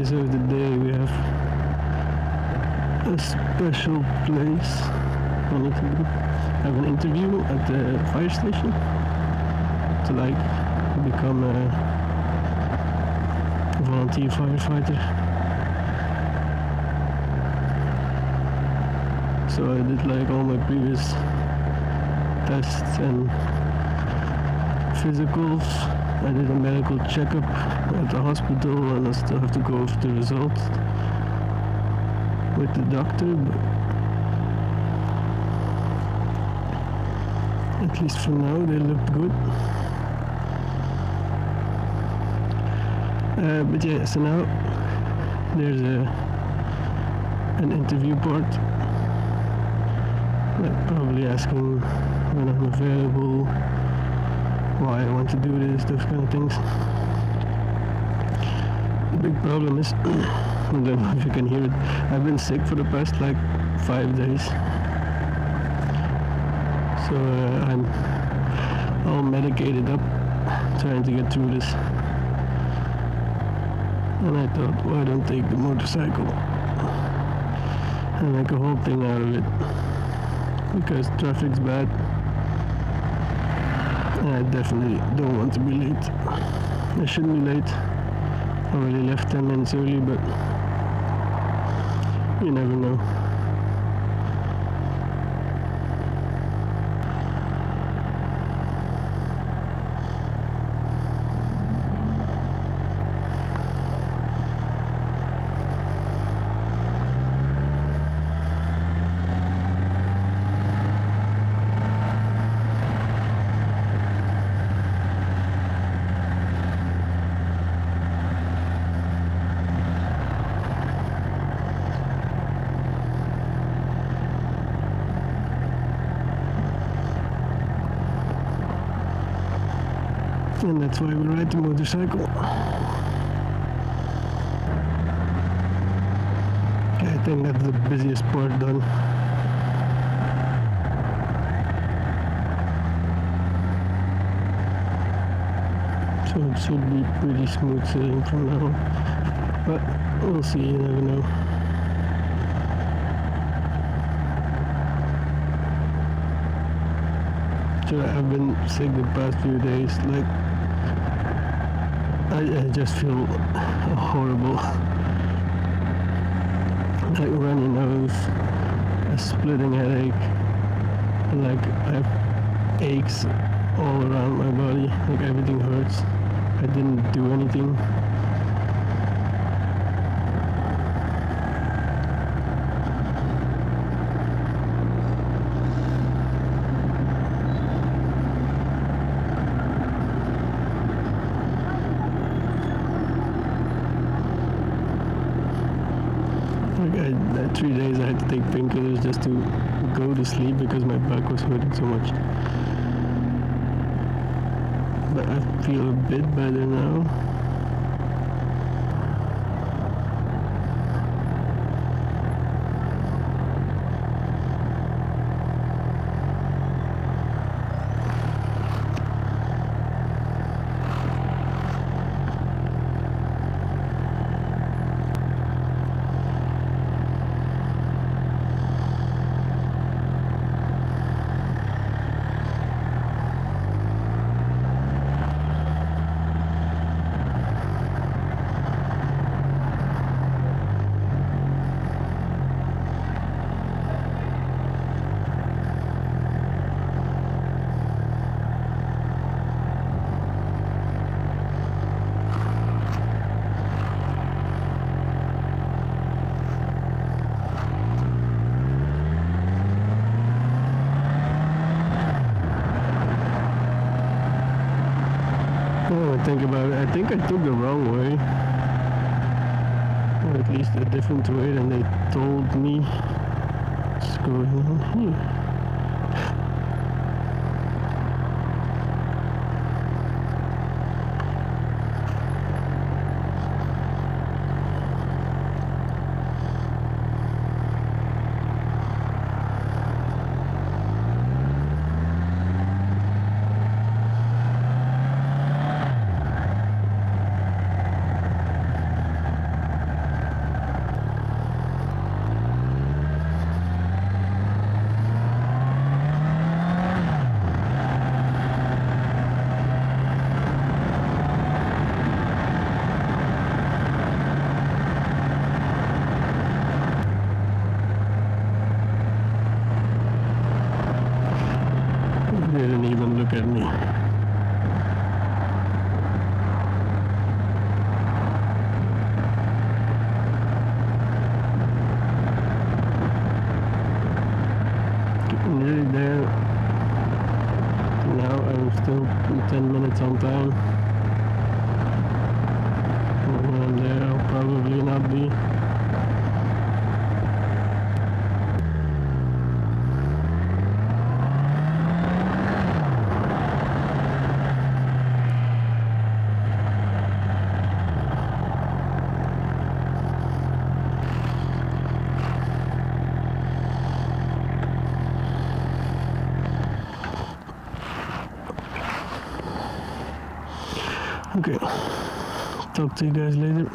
So today we have a special place. I need to have an interview at the fire station to like become a volunteer firefighter. So I did like all my previous tests and physicals. I did a medical checkup at the hospital and I still have to go over the results with the doctor, but at least for now they looked good. But yeah, so now there's an interview part, like probably asking when I'm available, why I want to do this, those kind of things. The big problem is, I don't know if you can hear it, I've been sick for the past like 5 days. So I'm all medicated up, trying to get through this. And I thought, why don't take the motorcycle and make a whole thing out of it, because traffic's bad. I definitely don't want to be late. I shouldn't be late. I already left 10 minutes early, but you never know. And that's why we ride the motorcycle. Okay, I think that's the busiest part done. So it should be pretty smooth sailing from now on. But we'll see, you never know. So I've been sick the past few days, like I just feel horrible, like runny nose, a splitting headache, and like I have aches all around my body, like everything hurts. I didn't do anything. That 3 days I had to take painkillers just to go to sleep because my back was hurting so much. But I feel a bit better now. Think about it, I think I took the wrong way, or at least a different way than they told me. What's going on here? 10 minutes on time. And there I'll probably not be. Okay, talk to you guys later.